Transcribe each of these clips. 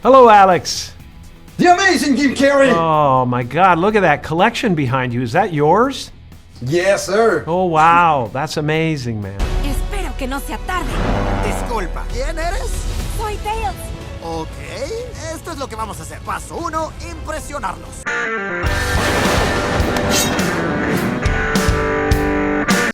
Hello, Alex. The amazing Jim Carrey! Oh my God, look at that collection behind you. Is that yours? Yes, sir. Oh wow, that's amazing, man. Espero que no sea tarde. Disculpa, ¿quién eres? Soy Tails. Ok, esto es lo que vamos a hacer. Paso 1, impresionarlos.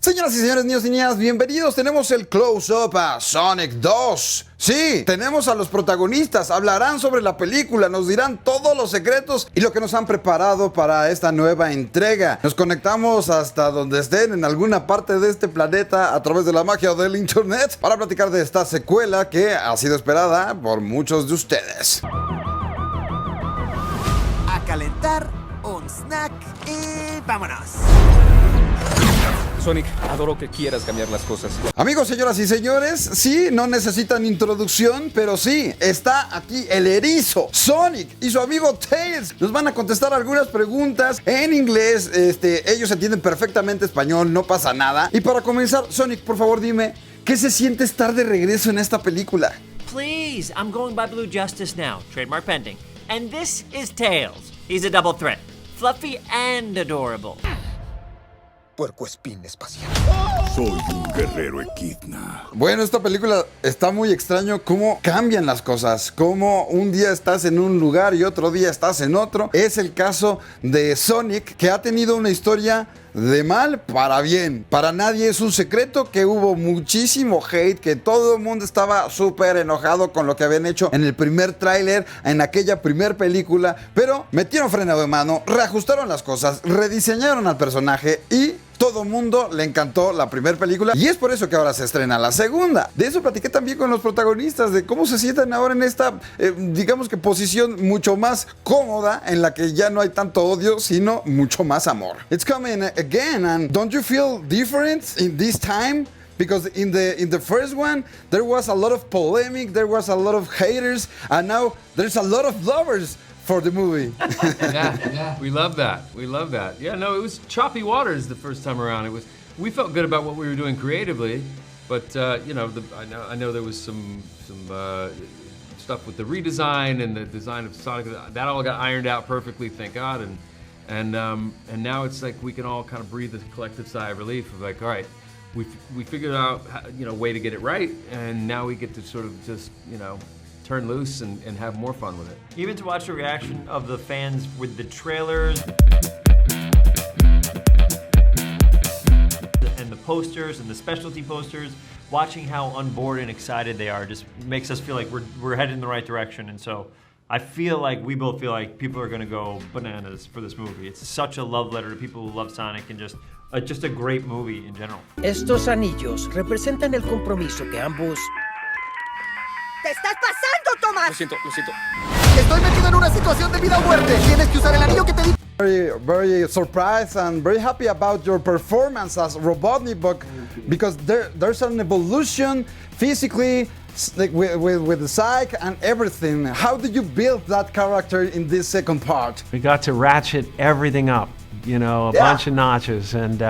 Señoras y señores, niños y niñas, bienvenidos. Tenemos el close-up a Sonic 2. Sí, tenemos a los protagonistas, hablarán sobre la película, nos dirán todos los secretos y lo que nos han preparado para esta nueva entrega. Nos conectamos hasta donde estén, en alguna parte de este planeta, a través de la magia del internet, para platicar de esta secuela que ha sido esperada por muchos de ustedes. A calentar, un snack y vámonos. Sonic, adoro que quieras cambiar las cosas. Amigos, señoras y señores, sí, no necesitan introducción, pero sí, está aquí el erizo, Sonic y su amigo Tails. Nos van a contestar algunas preguntas en inglés, ellos entienden perfectamente español, no pasa nada. Y para comenzar, Sonic, por favor dime, ¿qué se siente estar de regreso en esta película? Please, I'm going by Blue Justice now, trademark pending. And this is Tails. He's a double threat, fluffy and adorable. Puercoespín espacial. Soy un guerrero equidna. Bueno, esta película está muy extraño cómo cambian las cosas, cómo un día estás en un lugar y otro día estás en otro. Es el caso de Sonic, que ha tenido una historia de mal para bien. Para nadie es un secreto que hubo muchísimo hate, que todo el mundo estaba súper enojado con lo que habían hecho en el primer tráiler, en aquella primer película, pero metieron freno de mano, reajustaron las cosas, rediseñaron al personaje y todo el mundo le encantó la primera película y es por eso que ahora se estrena la segunda. De eso platiqué también con los protagonistas, de cómo se sienten ahora en esta, digamos que posición mucho más cómoda, en la que ya no hay tanto odio, sino mucho más amor. It's coming again, and don't you feel different in this time? Because in the first one, there was a lot of polemic, there was a lot of haters, and now there's a lot of lovers for the movie. Yeah, we love that. We love that. Yeah, no, it was choppy waters the first time around. We felt good about what we were doing creatively, but I know there was some stuff with the redesign and the design of Sonic. That all got ironed out perfectly, thank God. And now it's like we can all kind of breathe a collective sigh of relief of like, all right, we figured out a way to get it right, and now we get to sort of just turn loose and have more fun with it. Even to watch the reaction of the fans with the trailers and the posters and the specialty posters, watching how on board and excited they are just makes us feel like we're headed in the right direction. And so I feel like we both feel like people are gonna go bananas for this movie. It's such a love letter to people who love Sonic and just a great movie in general. Estos anillos representan el compromiso que ambos... ¡Te estás pasando, Tomás! Lo siento. Estoy metido en una situación de vida o muerte. Tienes que usar el anillo que te di. Very surprised and very happy about your performance as Robotnik, because there's an evolution physically, like with the psych and everything. How did you build that character in this second part? We got to ratchet everything up, a bunch of notches, and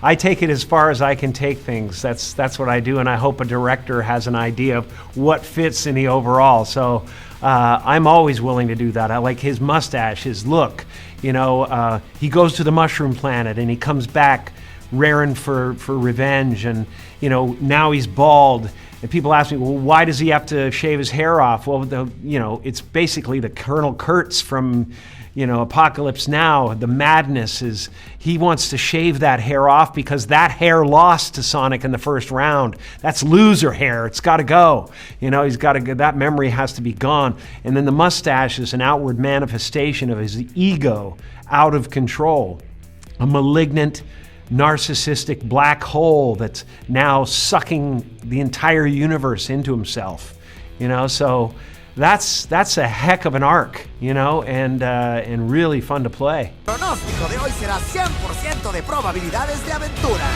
I take it as far as I can take things. That's what I do, and I hope a director has an idea of what fits in the overall. So I'm always willing to do that. I like his mustache, his look. He goes to the mushroom planet and he comes back raring for revenge, and now he's bald. And people ask me, well, why does he have to shave his hair off? Well, it's basically the Colonel Kurtz from Apocalypse Now. The madness is he wants to shave that hair off because that hair lost to Sonic in the first round. That's loser hair. It's got to go. He's got to go. That memory has to be gone. And then the mustache is an outward manifestation of his ego out of control. A malignant, narcissistic black hole that's now sucking the entire universe into himself. So that's a heck of an arc, and really fun to play. Pronóstico de hoy será 100% de probabilidades de aventura.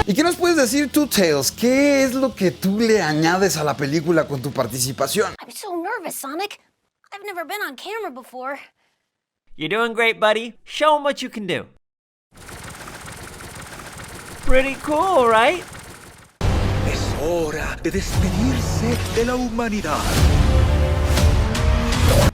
¿Y qué nos puedes decir tú, Tails? ¿Qué es lo que tú le añades a la película con tu participación? I'm so nervous, Sonic. I've never been on camera before. You're doing great, buddy. Show 'em what you can do. Pretty cool, right? Es hora de despedirse de la humanidad.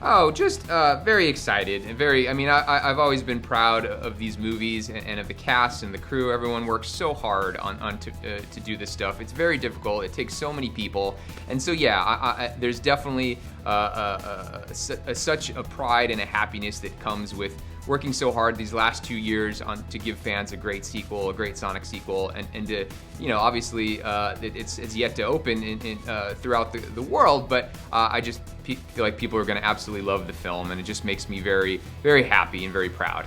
Oh, just very excited and very. I mean, I've always been proud of these movies and of the cast and the crew. Everyone works so hard to do this stuff. It's very difficult. It takes so many people, and so yeah, there's definitely such a pride and a happiness that comes with working so hard these last 2 years to give fans a great sequel, a great Sonic sequel, and to, you know, obviously it's yet to open throughout the world, but I just feel like people are going to absolutely love the film, and it just makes me very, very happy and very proud.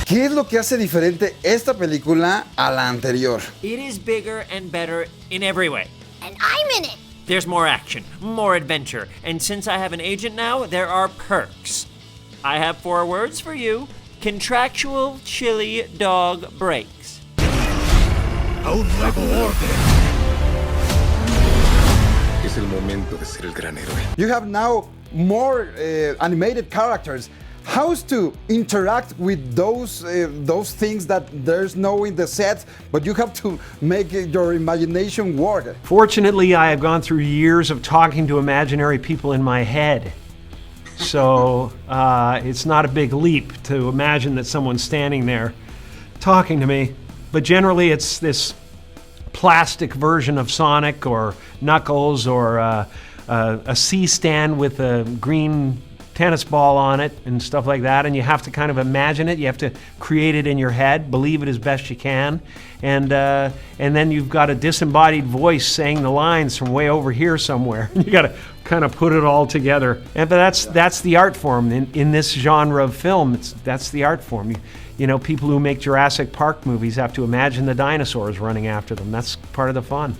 ¿Qué es lo que hace diferente esta película a la anterior? It is bigger and better in every way. And I'm in it. There's more action, more adventure, and since I have an agent now, there are perks. I have 4 words for you. Contractual chili dog breaks. A un nuevo orden. Es el momento de ser el gran héroe. You have now more animated characters. How's to interact with those things that there's no in the set, but you have to make your imagination work? Fortunately, I have gone through years of talking to imaginary people in my head. So it's not a big leap to imagine that someone's standing there talking to me. But generally, it's this plastic version of Sonic or Knuckles or a C-stand with a green tennis ball on it and stuff like that, and you have to kind of imagine it. You have to create it in your head, believe it as best you can, and then you've got a disembodied voice saying the lines from way over here somewhere. You got to kind of put it all together, and but that's the art form in this genre of film. That's the art form. You know, people who make Jurassic Park movies have to imagine the dinosaurs running after them. That's part of the fun.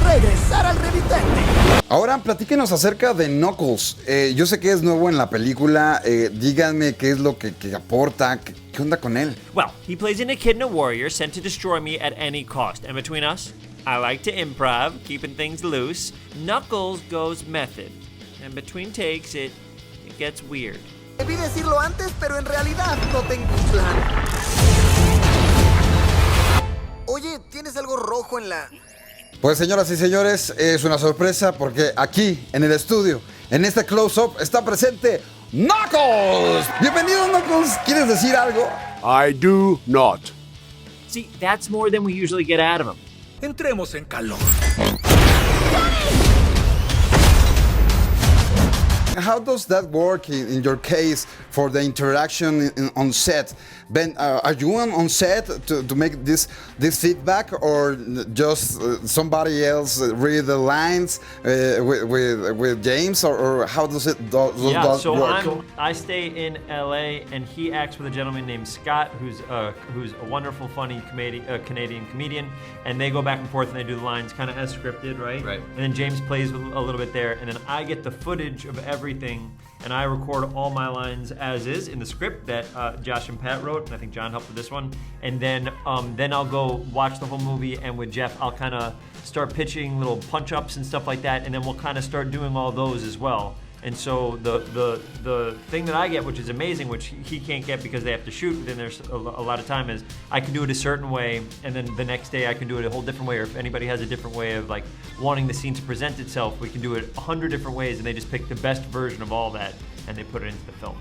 Regresar al remitente. Ahora, platíquenos acerca de Knuckles. Yo sé que es nuevo en la película. Díganme qué es lo que aporta. ¿Qué onda con él? Well, he plays an echidna warrior sent to destroy me at any cost. And between us, I like to improv, keeping things loose. Knuckles goes method. And between takes, it gets weird. Debí decirlo antes, pero en realidad no tengo un plan. Oye, ¿tienes algo rojo en la...? Pues señoras y señores, es una sorpresa porque aquí en el estudio, en este close-up, está presente Knuckles. Bienvenido, Knuckles. ¿Quieres decir algo? I do not. See, that's more than we usually get out of him. Entremos en calor. How does that work in your case for the interaction on set? Ben, are you on set to make this feedback, or just somebody else read the lines with James, or how does it work? I stay in LA, and he acts with a gentleman named Scott, who's a wonderful, funny Canadian comedian, and they go back and forth and they do the lines kind of as scripted, right? Right. And then James plays a little bit there, and then I get the footage of everything, and I record all my lines as is in the script that Josh and Pat wrote, and I think John helped with this one. And then I'll go watch the whole movie, and with Jeff, I'll kind of start pitching little punch-ups and stuff like that, and then we'll kind of start doing all those as well. And so the thing that I get, which is amazing, which he can't get because they have to shoot within there's a lot of time, is I can do it a certain way, and then the next day I can do it a whole different way. Or if anybody has a different way of like wanting the scene to present itself, we can do it 100 different ways, and they just pick the best version of all that and they put it into the film.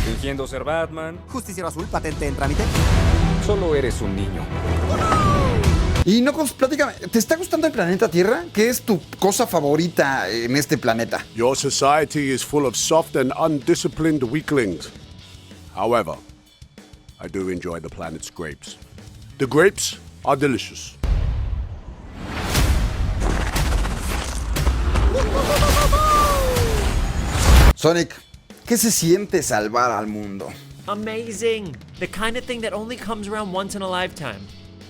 Fingiendo ser Batman. Justiciero azul, patente en trámite. Solo eres un niño. Y Knuckles, platícame, ¿te está gustando el planeta Tierra? ¿Qué es tu cosa favorita en este planeta? Your society is full of soft and undisciplined weaklings. However, I do enjoy the planet's grapes. The grapes are delicious. Sonic, ¿qué se siente salvar al mundo? Amazing. The kind of thing that only comes around once in a lifetime.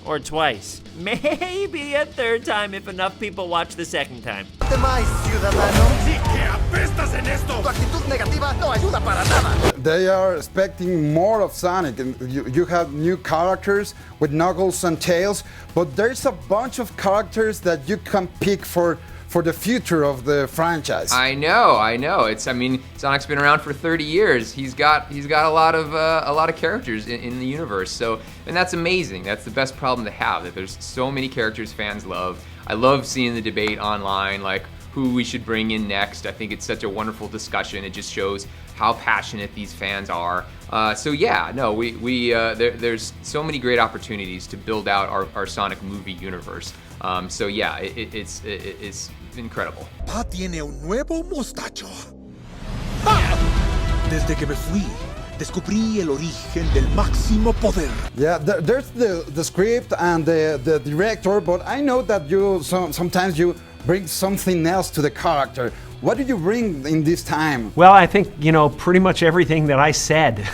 Or twice. Maybe a third time if enough people watch the second time. Más, ciudadano. Sí que apestas en esto. Tu actitud negativa no ayuda para nada. They are expecting more of Sonic, and you have new characters with Knuckles and Tails, but there's a bunch of characters that you can pick for for the future of the franchise. I know. Sonic's been around for 30 years. He's got a lot of characters in the universe. So, and that's amazing. That's the best problem to have, that there's so many characters fans love. I love seeing the debate online, like who we should bring in next. I think it's such a wonderful discussion. It just shows how passionate these fans are. There's so many great opportunities to build out our Sonic movie universe. It's incredible. Pa tiene un nuevo mostacho. Desde que me fui, descubrí el origen del máximo poder. Yeah, there's the script and the director, but I know that you sometimes you bring something else to the character. What did you bring in this time? Well, I think, pretty much everything that I said.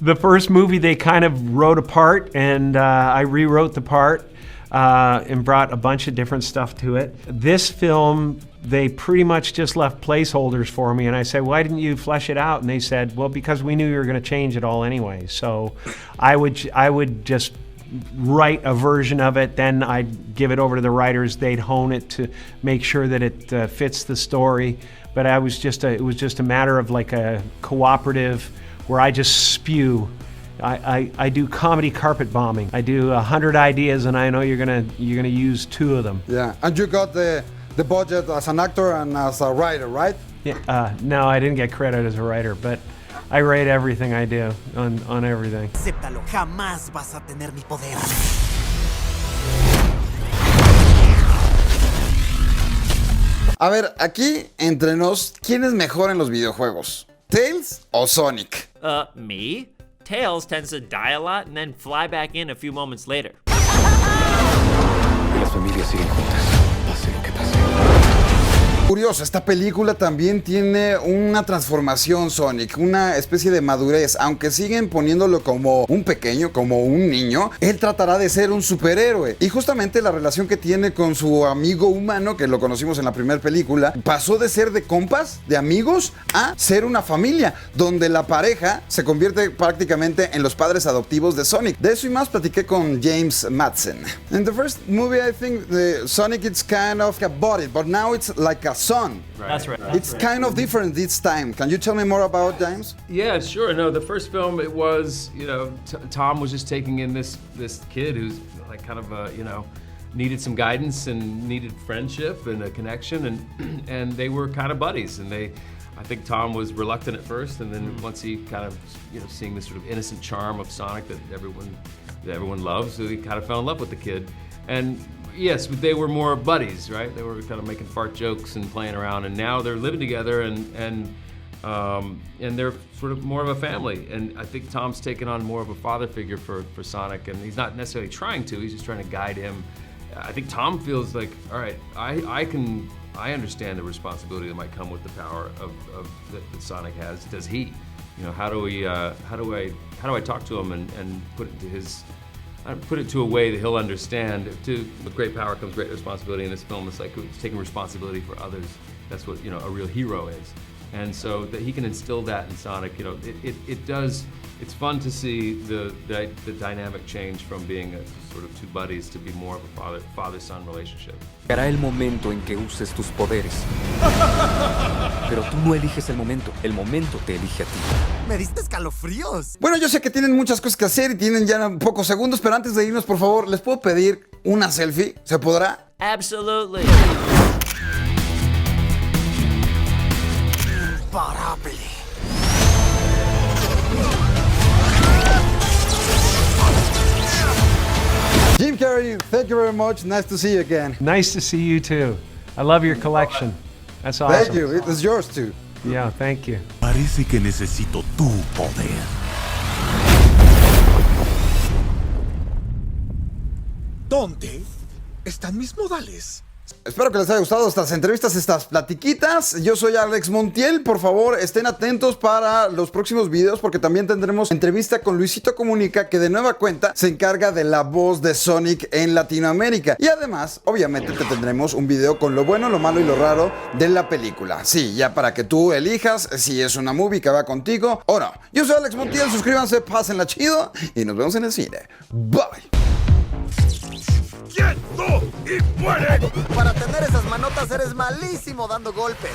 The first movie they kind of wrote a part, and I rewrote the part and brought a bunch of different stuff to it. This film, they pretty much just left placeholders for me, and I said, why didn't you flesh it out? And they said, well, because we knew you were going to change it all anyway. So I would just write a version of it, then I'd give it over to the writers. They'd hone it to make sure that it fits the story. But it was just a matter of like a cooperative where I just spew. I do comedy carpet bombing. I do 100 ideas, and I know you're gonna use 2 of them. Yeah, and you got the budget as an actor and as a writer, right? Yeah. No, I didn't get credit as a writer, but I rate everything I do on everything. Acéptalo, jamás vas a tener mi poder. A ver, aquí entre nos, ¿quién es mejor en los videojuegos? ¿Tails o Sonic? Me? Tails tends to die a lot and then fly back in a few moments later. Las familias siguen juntas, pase lo que pase. Curioso, esta película también tiene una transformación Sonic, una especie de madurez. Aunque siguen poniéndolo como un pequeño, como un niño, él tratará de ser un superhéroe. Y justamente la relación que tiene con su amigo humano, que lo conocimos en la primera película, pasó de ser de compas, de amigos, a ser una familia, donde la pareja se convierte prácticamente en los padres adoptivos de Sonic. De eso y más platiqué con James Madsen. In the first movie, I think Sonic is kind of a body, but now it's like a son. Right. That's right. It's kind of different this time. Can you tell me more about James? Yeah, sure. No, the first film, it was, Tom was just taking in this kid who's like kind of needed some guidance and needed friendship and a connection, and they were kind of buddies. And I think Tom was reluctant at first, and then once he kind of seeing this sort of innocent charm of Sonic that everyone loves, so he kind of fell in love with the kid. And yes, but they were more buddies, right? They were kind of making fart jokes and playing around, and now they're living together and they're sort of more of a family. And I think Tom's taken on more of a father figure for Sonic, and he's not necessarily trying to, he's just trying to guide him. I think Tom feels like, all right, I understand the responsibility that might come with the power that Sonic has. Does he? How do I talk to him and put it to a way that he'll understand. With great power comes great responsibility. In this film, it's like it's taking responsibility for others. That's what a real hero is. And so that he can instill that in Sonic, it does. It's fun to see the dynamic change from being sort of two buddies to be more of a father-son relationship. Llegará el momento en que uses tus poderes. Pero tú no eliges el momento te elige a ti. Me diste escalofríos. Bueno, yo sé que tienen muchas cosas que hacer y tienen ya pocos segundos, pero antes de irnos, por favor, ¿les puedo pedir una selfie? ¿Se podrá? Absolutely. Imparable. Jim Carrey, thank you very much. Nice to see you again. Nice to see you too. I love your collection. That's awesome. Thank you. It is yours too. Yeah, thank you. Parece que necesito tu poder. ¿Dónde están mis modales? Espero que les haya gustado estas entrevistas, estas platiquitas. Yo soy Alex Montiel. Por favor, estén atentos para los próximos videos porque también tendremos entrevista con Luisito Comunica, que de nueva cuenta se encarga de la voz de Sonic en Latinoamérica. Y además, obviamente, te tendremos un video con lo bueno, lo malo y lo raro de la película. Sí, ya para que tú elijas si es una movie que va contigo o no. Yo soy Alex Montiel. Suscríbanse, pásenla chido y nos vemos en el cine. Bye. ¡Quieto y muere! Para tener esas manotas eres malísimo dando golpes.